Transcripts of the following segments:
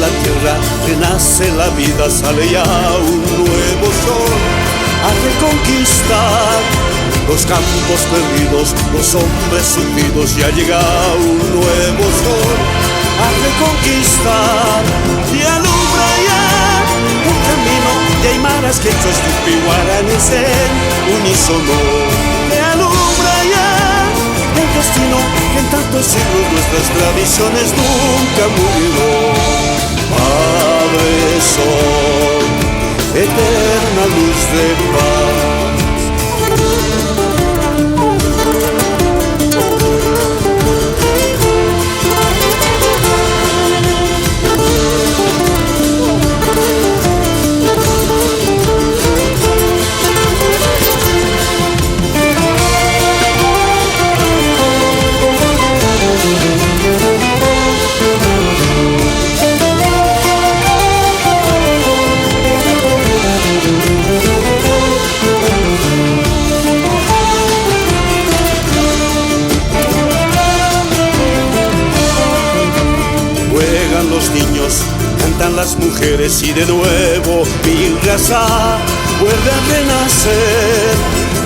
la tierra renace la vida, sale ya un nuevo sol a reconquistar los campos perdidos, los hombres hundidos. Ya llega un nuevo sol a reconquistar y alumbra ya un camino de aymaras, quechos, tupi, guaraníes en unísono. Que alumbra ya el destino que en tantos siglos nuestras tradiciones nunca murieron. Padre Sol, eterna luz de paz. Los niños, cantan las mujeres y de nuevo mi raza vuelve a renacer.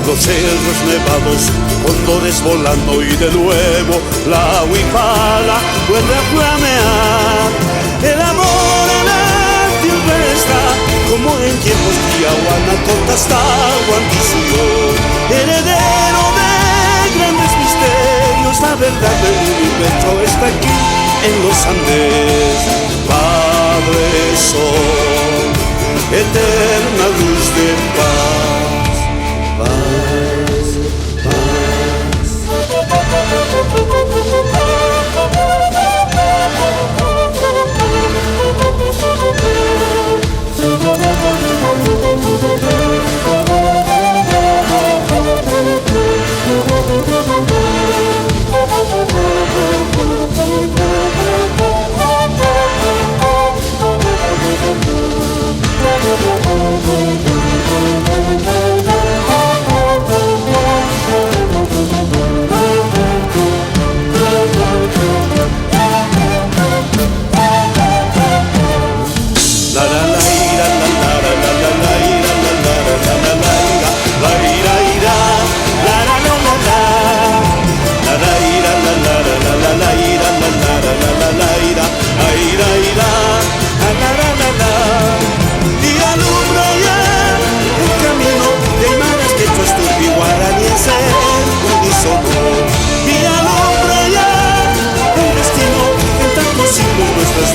Los cerros nevados, cóndores volando y de nuevo la huipala vuelve a flamear. El amor en la tierra está como en tiempos de Yahuana, Cortasta, Guantisuyo, heredero de grandes misterios. La verdad del universo está aquí en los Andes. Padre Sol, eterna luz de paz, paz,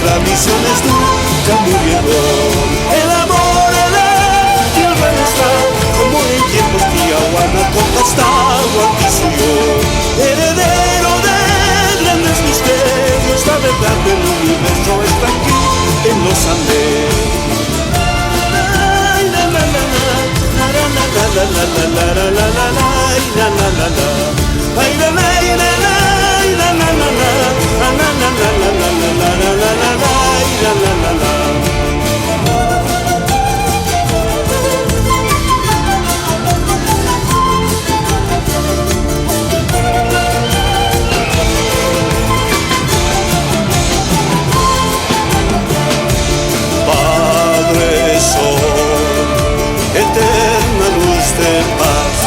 tradiciones nunca murieron. El amor en la tierra está como en tiempos de Yahuana, Cortasta, Guantisuyo, heredero de grandes misterios. La verdad del universo está aquí en los Andes. Padre Sol, eterna luz de paz.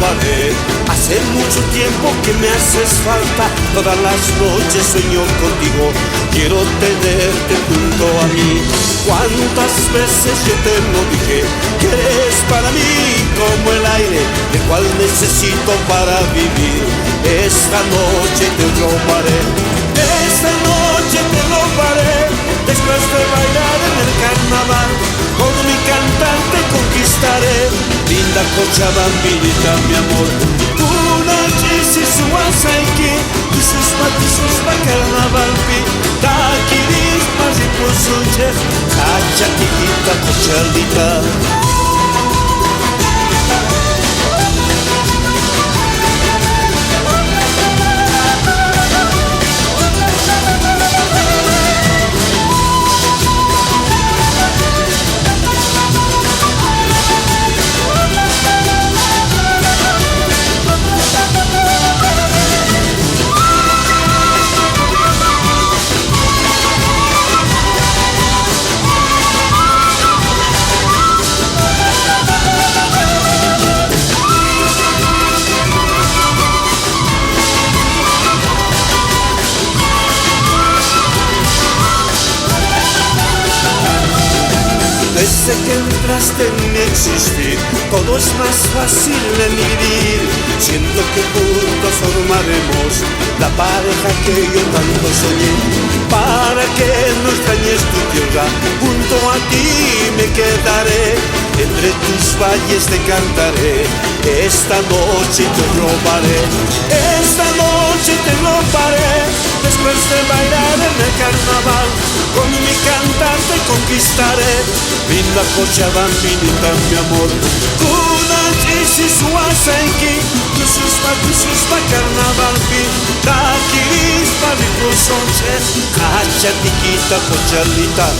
robaré. Hace mucho tiempo que me haces falta, todas las noches sueño contigo. Quiero tenerte junto a mí. Cuántas veces yo te lo dije, que eres para mí como el aire, el cual necesito para vivir. Esta noche te robaré, esta noche te robaré. Después de bailar en el carnaval, con mi cantante conquistaré. Linda Cochabambinita, mi amor, una chisi suasaiki, y sus matizos pa' carnaval pi. Taquiris, más y por sunche, cachatita, cochalita. Desde que entraste en mi existir, todo es más fácil en vivir. Siento que juntos formaremos la pareja que yo tanto soñé. Para que no extrañes tu tierra, junto a ti me quedaré. Entre tus valles te cantaré, esta noche te robaré. Esta noche te robaré, después de bailar en el carnaval, con mi cantante conquistaré. Linda Cochabambinita, mi amor, kuna chisi suasaiki, sus patizos pa' carnaval pi. Taquiris pa' mi cruzonche, cachatiquita, cochalita.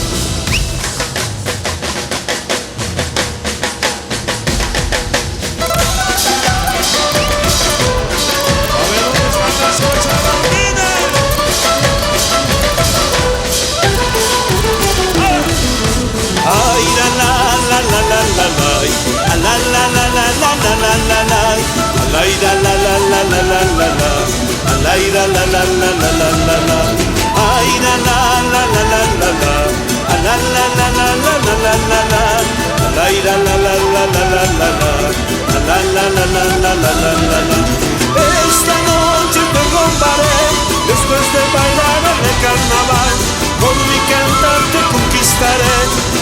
Esta noche te robaré, después de bailar en el carnaval, con mi cantante conquistaré.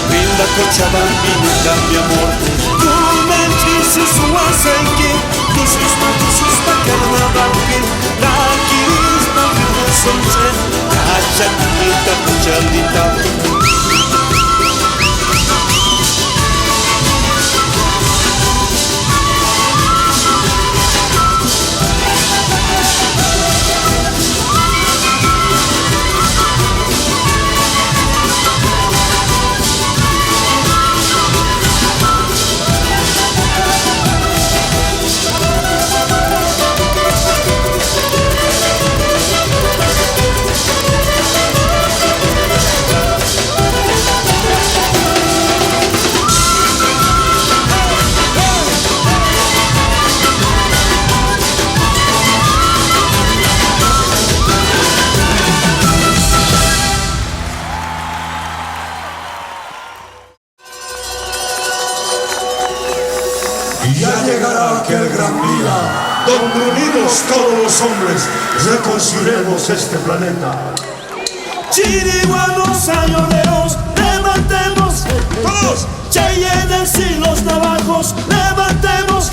Linda Cochabambinita, mi amor, tú me dices suasaiki, tus matizos pa' carnaval pi. Taquiris pa' mi cruzonche, cachatita, cochalita. Y ya llegará aquel gran día, donde unidos todos los hombres reconstruiremos este planeta. Chiriguanos, añoneros, levantemos todos. Cheyennes y los navajos, levantemos.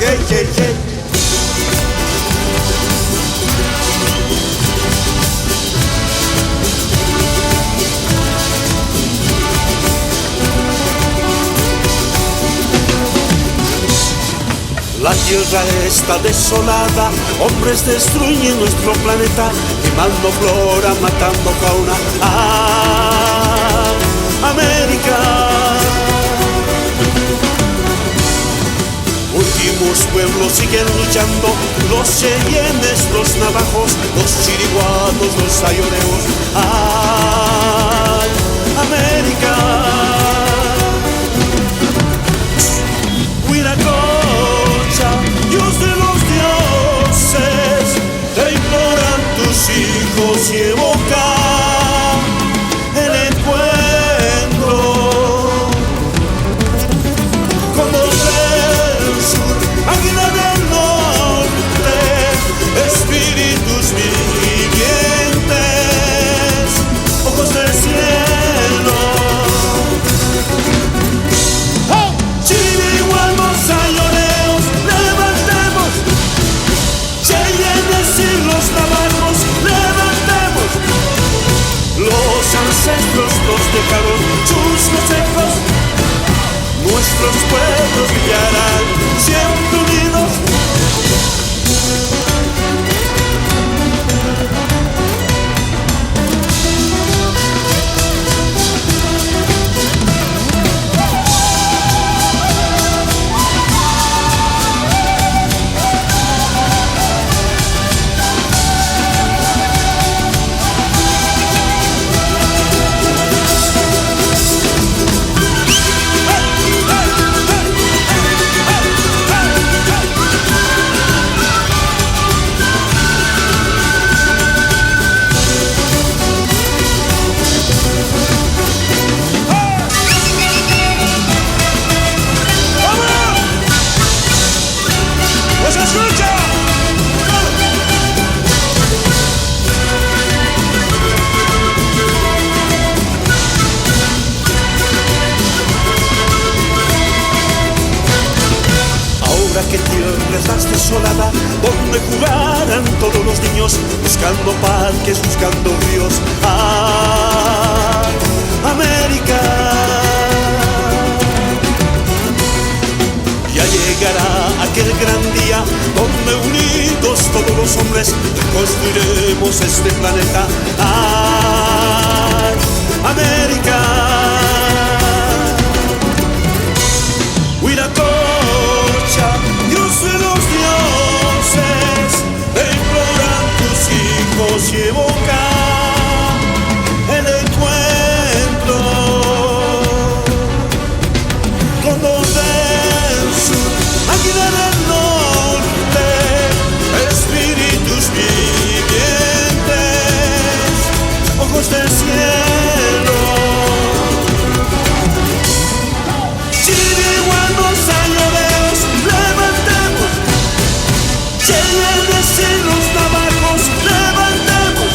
La tierra está desolada, hombres destruyen nuestro planeta, quemando flora, matando fauna. ¡Ah, América! Últimos pueblos siguen luchando, los cheyennes, los navajos, los chiriguanos, los ayoneos. ¡Ah, América! Huiracocha, Dios de los Ahora que tierra estás desolada, donde jugarán todos los niños, buscando parques, buscando ríos. ¡Ah, América! Ya llegará aquel gran día donde unidos todos los hombres construiremos este planeta. ¡Ah, América! Huiracocha, Dios de los dioses, te imploran tus hijos y evoca el encuentro con los del sur, aquí del norte, espíritus vivientes, ojos del cielo. Chiriguanos, añoreos, levantemos, cheyennes y los navajos, levantemos.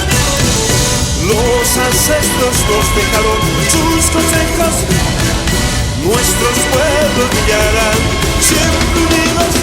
Los ancestros nos dejaron sus consejos, nuestros pueblos brillarán siempre unidos.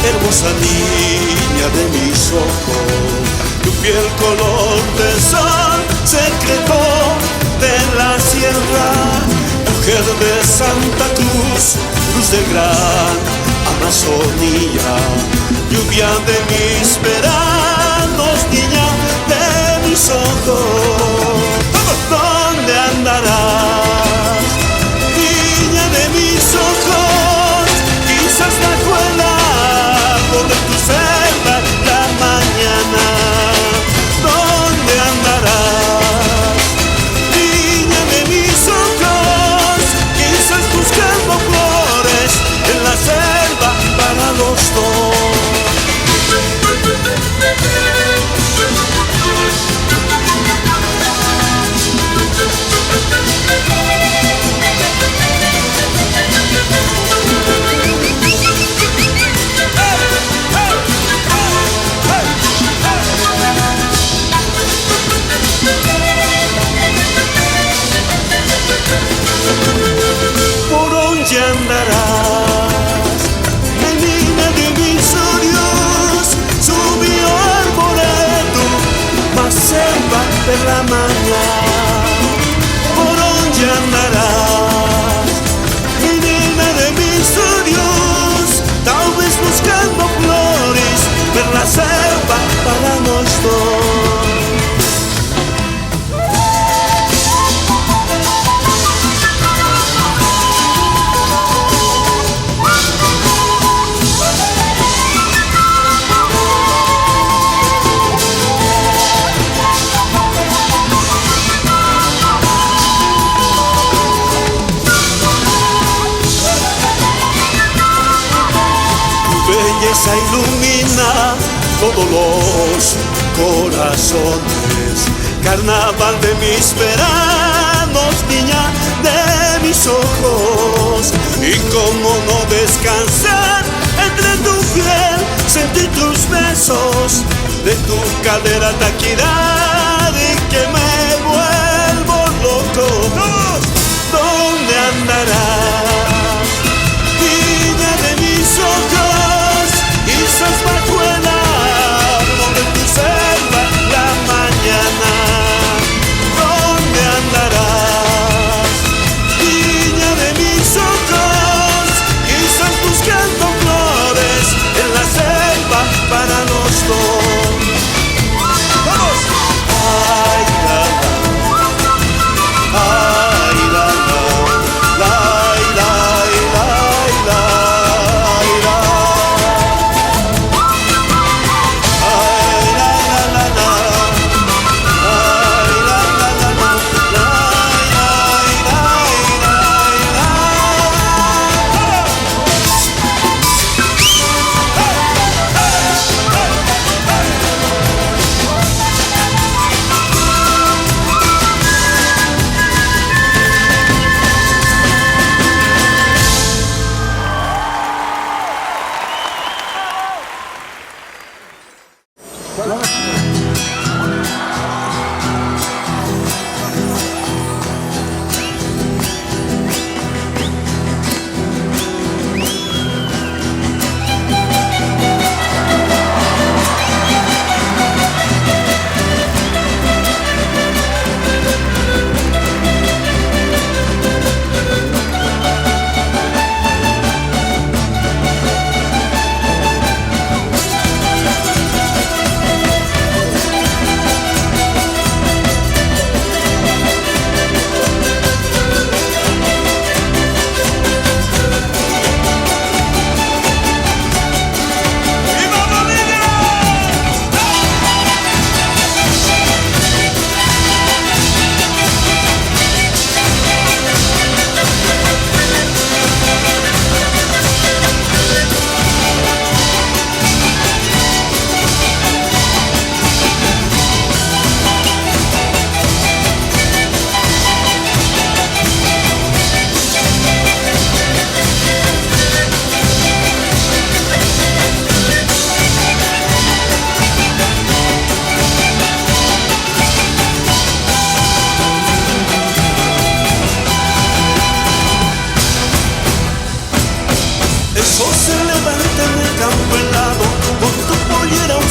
Hermosa niña de mis ojos, tu piel color de sol, secreto de la sierra, mujer de Santa Cruz, luz de gran Amazonía, lluvia de mis veranos, niña de mis ojos. ¿Dónde andarás, niña de mis ojos? Quizás bajo el árbol de tu selva la mañana. ¿Dónde andarás, niña de mis ojos? Quizás buscando flores en la selva para los dos. ¿Por dónde andarás, menina de mis sueños? Subió al arboreto, más selva de la mañana. ¿Por dónde andarás, menina de mis sueños? Tal vez buscando flores, ver la selva para los dos. Belleza ilumina todos los corazones, carnaval de mis veranos, niña de mis ojos. Y cómo no descansar entre tu piel, sentir tus besos, de tu cadera taquirá y que me vuelvo loco. ¿Dónde andarás, niña de mis ojos? Quizás bajo el árbol de tu selva la mañana. ¿Dónde andarás, niña de mis ojos? Quizás buscando flores en la selva para los dos. ¡Vamos! Ay,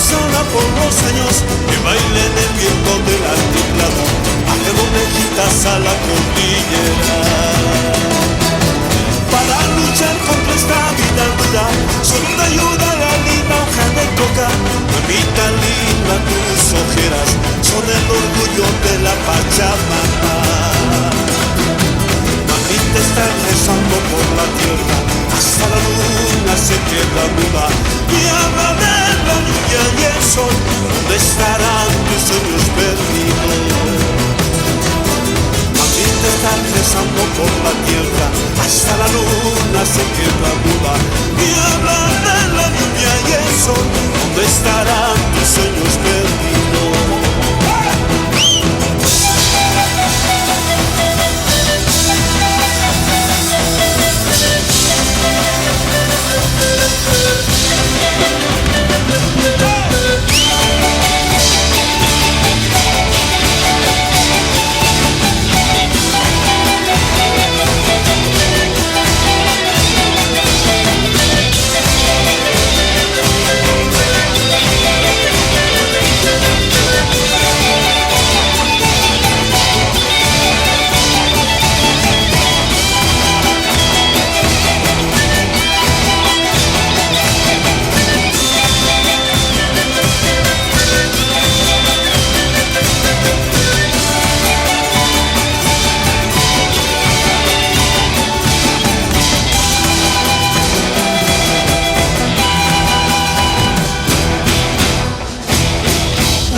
sola por los años, que baile en el viento del altiplano, haciendo mejitas a la cordillera. Para luchar contra esta vida dura, solo te ayuda la linda hoja de coca. Mamita linda, tus ojeras son el orgullo de la Pachamama. Mamita está rezando por la tierra, hasta la luna se queda muda y habla de la lluvia y el sol. ¿Dónde estarán tus sueños perdidos? Mamita está rezando por la tierra, hasta la luna se queda muda y habla de la lluvia y el sol. ¿Dónde estarán tus sueños perdidos?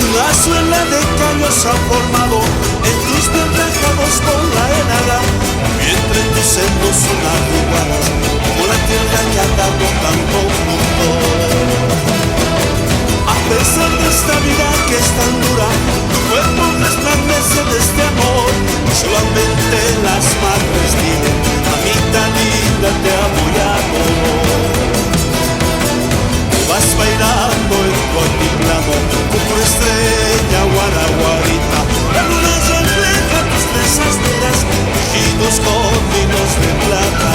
Una suela de caños se ha formado en tus pies regados por la helada, y entre tus senos unas arrugadas como la tierra que ha dado tanto fruto. A pesar de esta vida que es tan dura, tu cuerpo resplandece de este amor, y solamente las madres viven. Mamita linda, te amo y adoro. Vas bailando en tu altiplano con tu estrella guaraguarita. La luna refleja tus trenzas negras, tejidos con hilos de plata.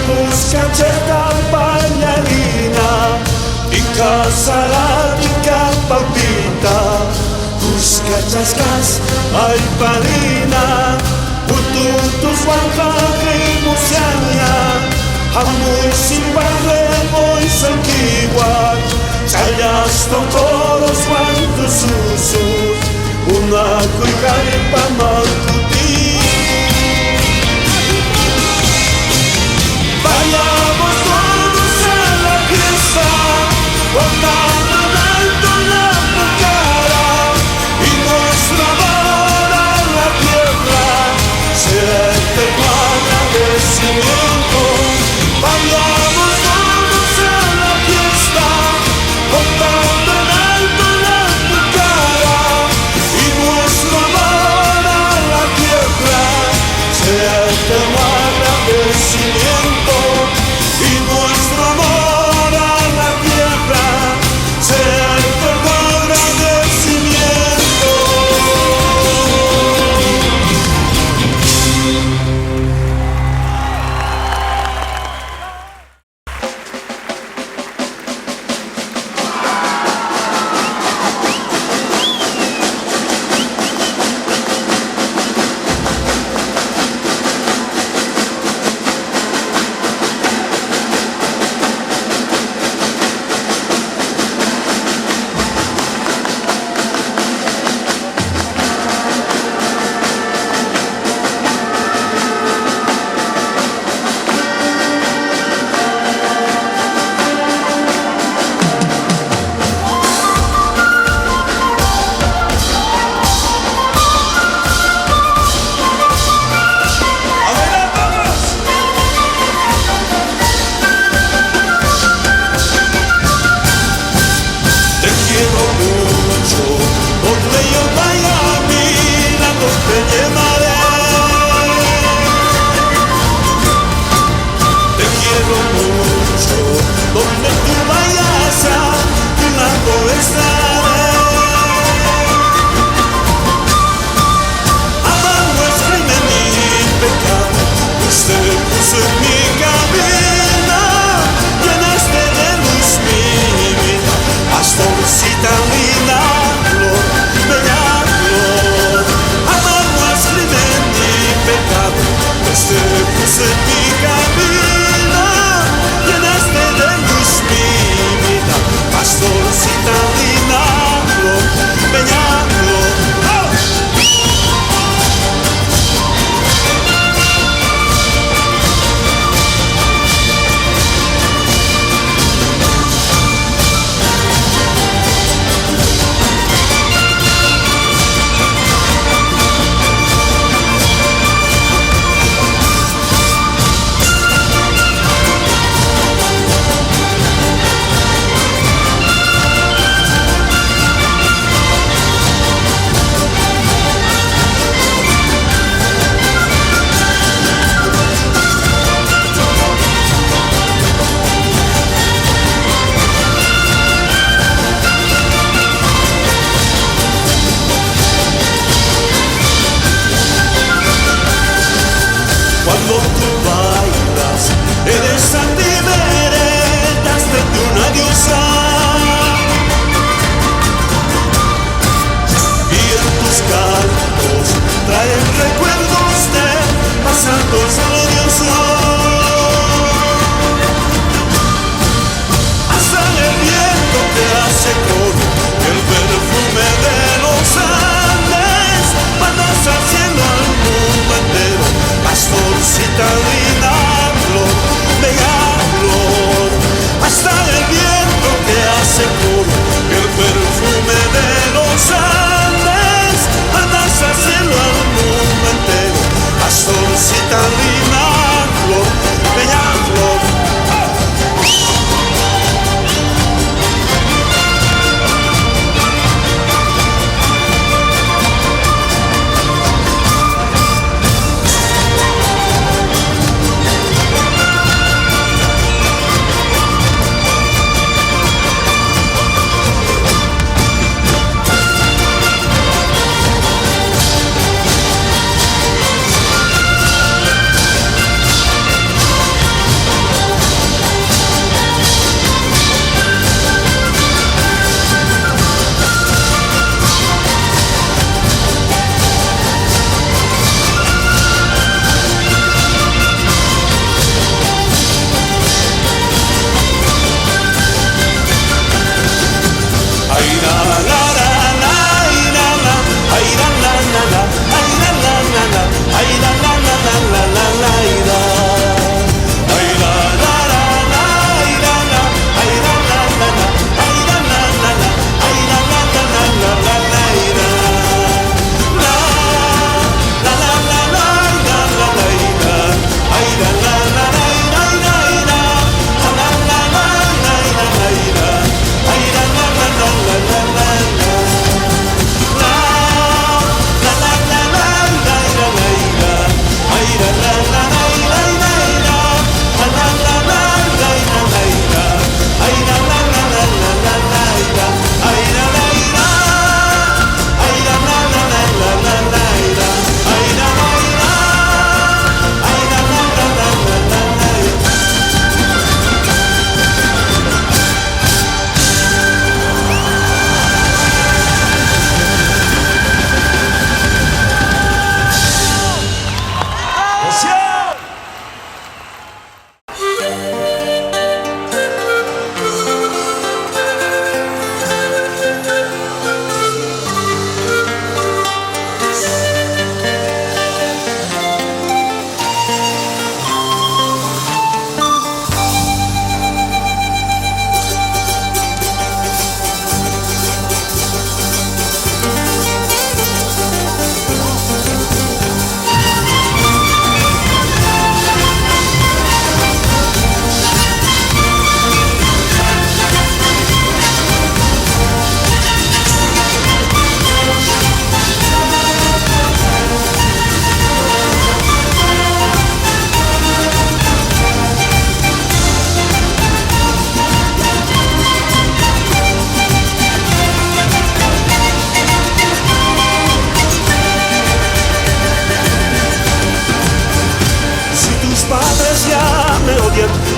buscacheta pañalina y casarática palpita, buscachascas ay palina, pututus wanjari musiana, amuy simbarre muy sankiwan, chayas tocoros wantus susus, una cuicari pamantuti. Vayamos todos a la fiesta, botando en alto la pucara y nuestro amor a la tierra será eterno agradecimiento. Vayamos todos a la fiesta, botando en alto la pucara y nuestro amor a la tierra será eterno agradecimiento. Y nuestro amor a la tierra sea eterno agradecimiento.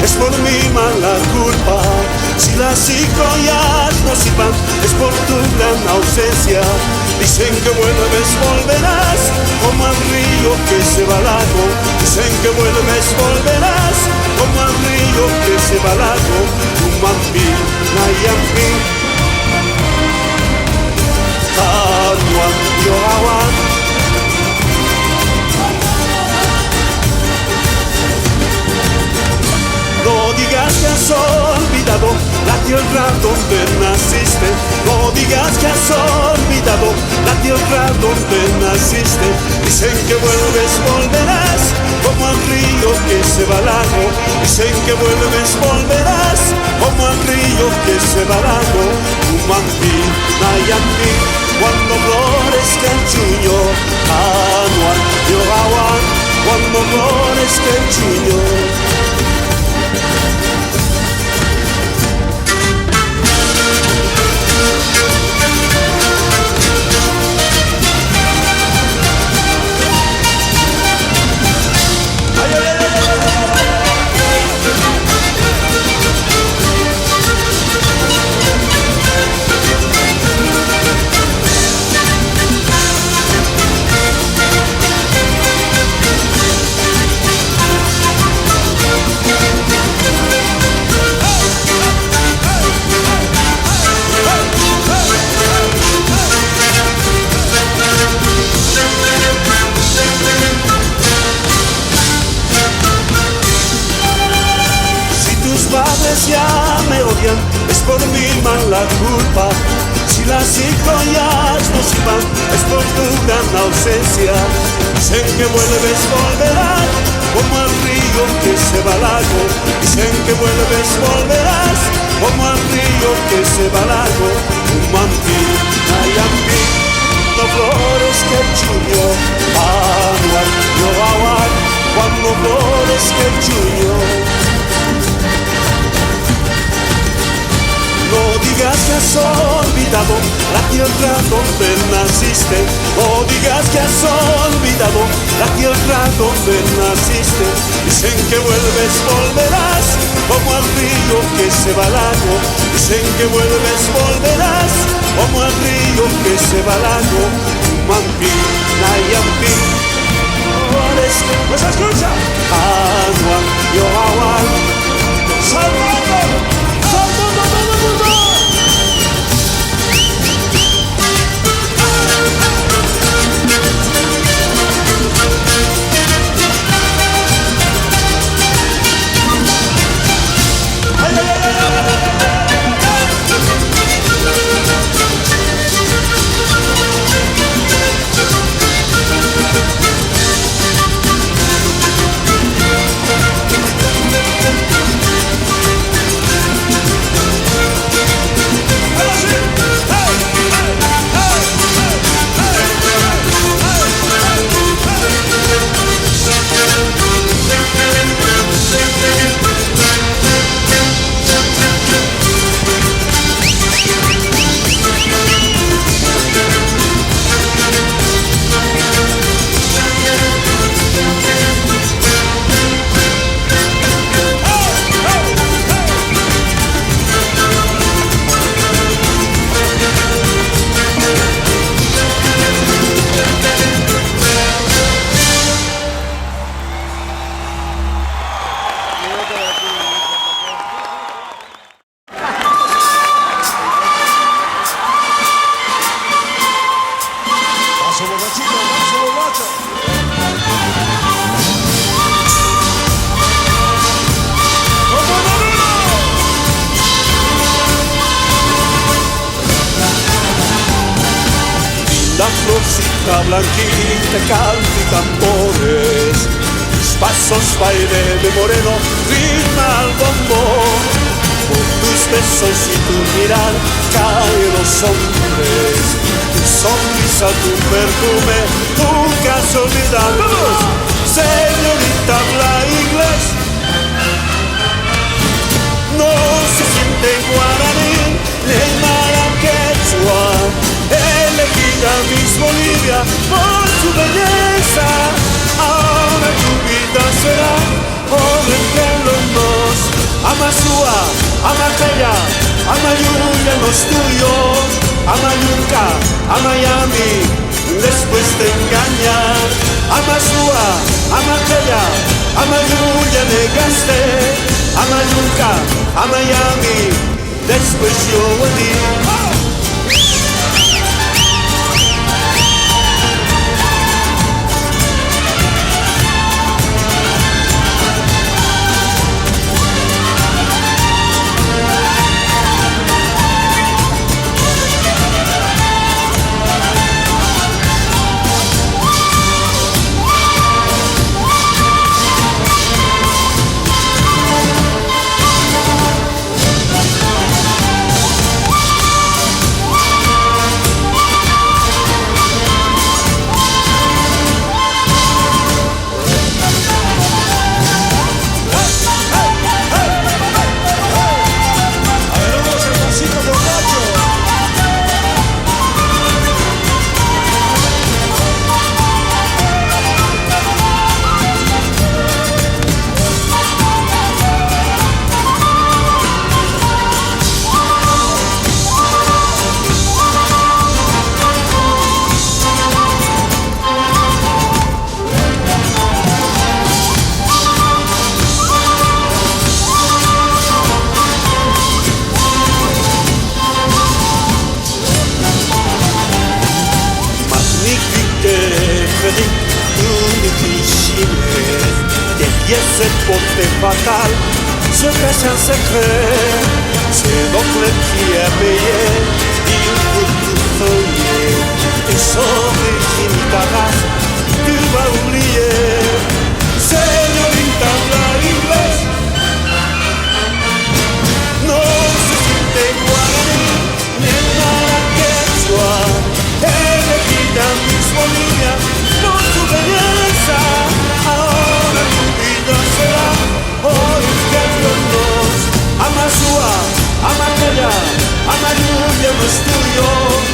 Es por mi mala culpa. Si las cigollas no sirvan, es por tu gran ausencia. Dicen que vuelves, volverás, como al río que se va al lago. Dicen que vuelves, volverás, como al río que se va al lago. Umampi, Nayampi, Tanuan, Yoawan. No digas que has olvidado la tierra donde naciste. No digas que has olvidado la tierra donde naciste. Dicen que vuelves, volverás, como al río que se va al lago. Dicen que vuelves, volverás, como al río que se va al lago. Umampi, Nayampi, cuando florezca el chuño, Anuan, Yogawan, cuando florezca el chuño. Ya me odian, es por mi mala culpa. Si las cigollas no sirvan, es por tu gran ausencia. Dicen que vuelves, volverás, como al río que se va al lago. Dicen que vuelves, volverás, como al río que se va al lago. Umampi, Nayampi, no florezca el chuño, Anuan, Yoawan, cuando florezca el chuño. No digas que has olvidado la tierra donde naciste. No digas que has olvidado la tierra donde naciste. Dicen que vuelves, volverás, como al río que se va al lago. Dicen que vuelves, volverás, como al río que se va al lago. Umampi, Nayampi, ¿no se escucha? Anuan, Yoawan, ¡Salvador! ¡Salvador, todo el mundo! borracho, borrachito, borracho, borracho. La florcita blanquita, canto y tambores, mis pasos baile de moreno, ritmo al bombón. Por tus besos y tu mirar caen los hombres, tu sonrisa, tu perfume, nunca se olvidan. ¡Vamos! Señorita habla inglés, no se siente guaraní, ni mala quechua. Elegida Miss Bolivia por su belleza. Ahora tu vida será por entre los dos. Amasúa, Amacaya, Amayuya los tuyos. Amayuca, a Miami, después te engañar. Amasúa, Amacaya, Amayuya negaste. Amayuca, a Miami, después yo volví. Cette beauté fatale se cache un secret. C'est donc le prix à payer. Il faut tout feuiller. Et son origine ta race, tu vas oublier. Señorita habla inglés, no se siente guaraní, ni nada quechua. Elegida Miss Bolivia por su belleza. Ahora tu vida será por entre los dos. Amasúa, Amacaya, Amayuya no es tuyo.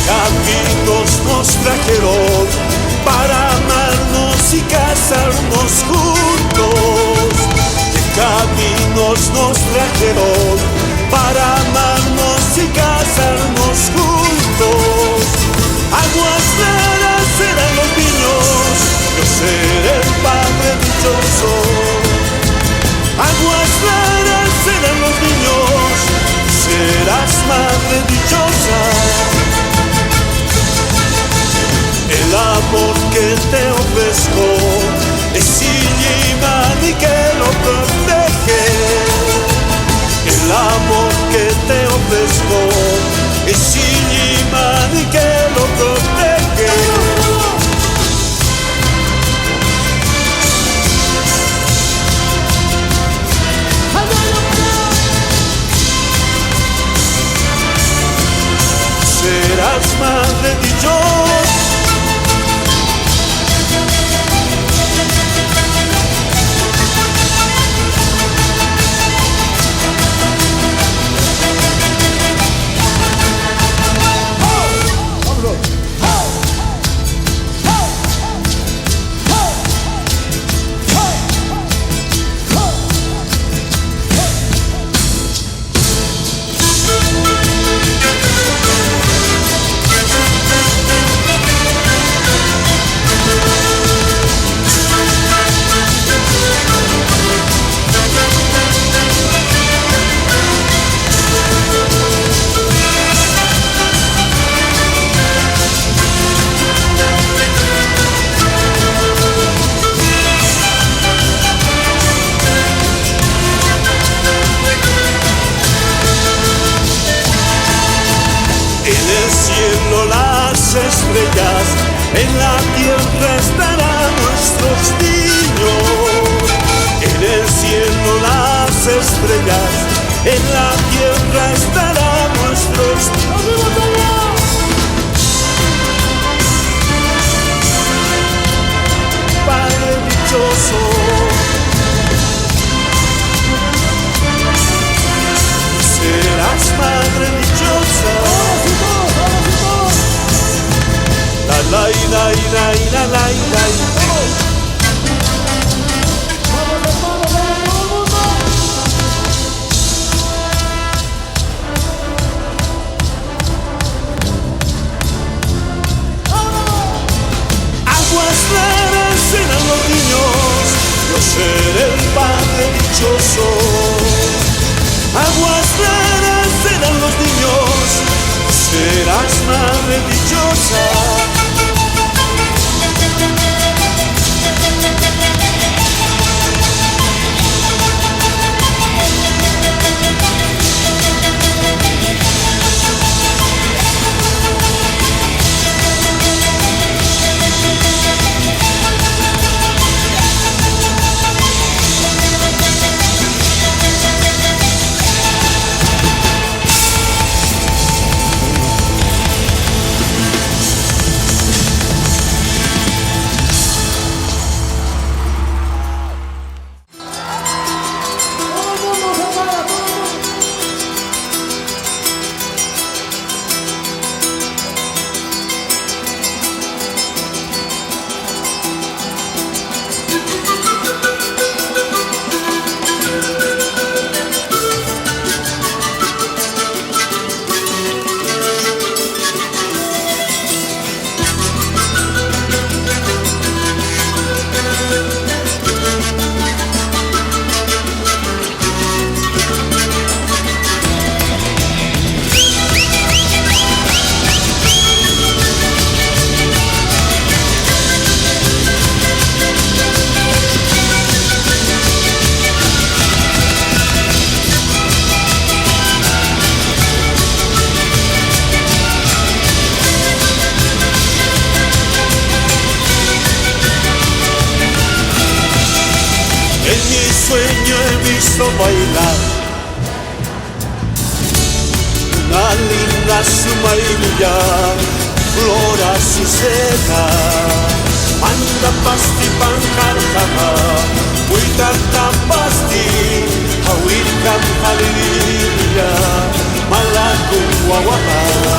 caminos nos trajeron para amarnos y casarnos juntos. ¿Qué caminos nos trajeron para amarnos y casarnos juntos? Aguas claras serán los niños, yo seré el padre dichoso. Aguas claras serán los niños, serás madre dichosa. El amor que te ofrezco es sin imán y que lo protege. El amor que te ofrezco es sin imán y que lo protege. Serás madre dichosa. Estrellas, en la tierra estarán nuestros niños. En el cielo las estrellas, en la tierra estarán nuestros niños. Padre dichoso, serás madre dichosa. La la la la la la la. Aguas claras serán los niños, yo seré el padre dichoso. Aguas claras serán los niños, serás madre dichosa. Sueño he visto bailar una linda sumailla, flor azucena, anda pasti pancartama, muitarta pasti, hawirkan halililla, malaku wawala.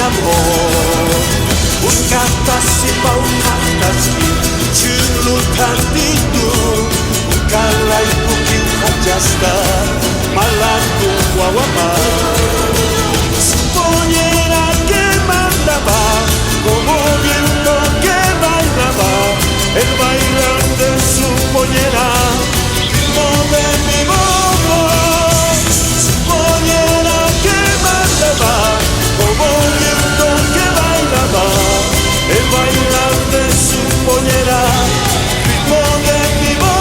amor. Unkatasi pauhatasi Chulutan itu Ukalai pukiu hajasta Malaku wawama Su pollera que mandaba Como viento que bailaba El bailar de su pollera Ritmo de mi bobo Su pollera que mandaba Como viento que bailaba El bailar de su pollera Ritmo de mi bobo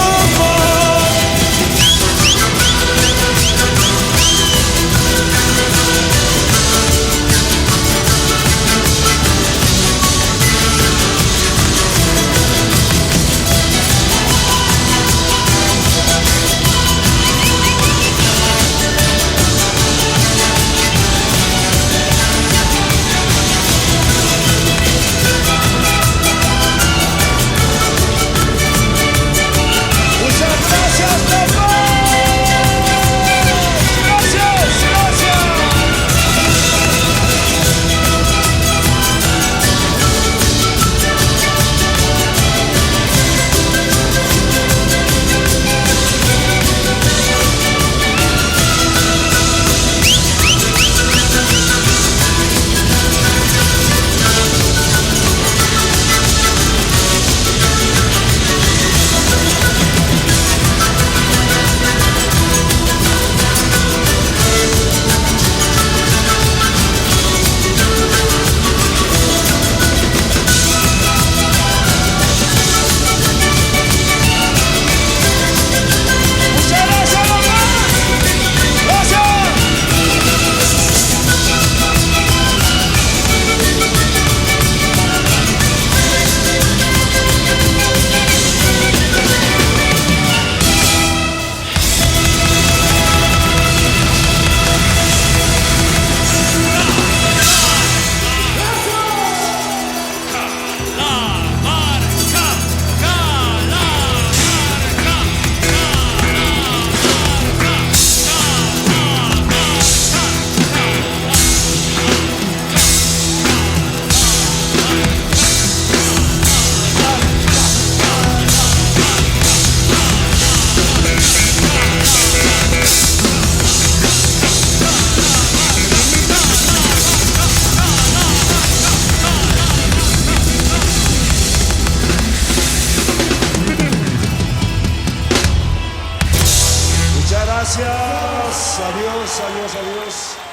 Gracias, adiós, adiós, adiós.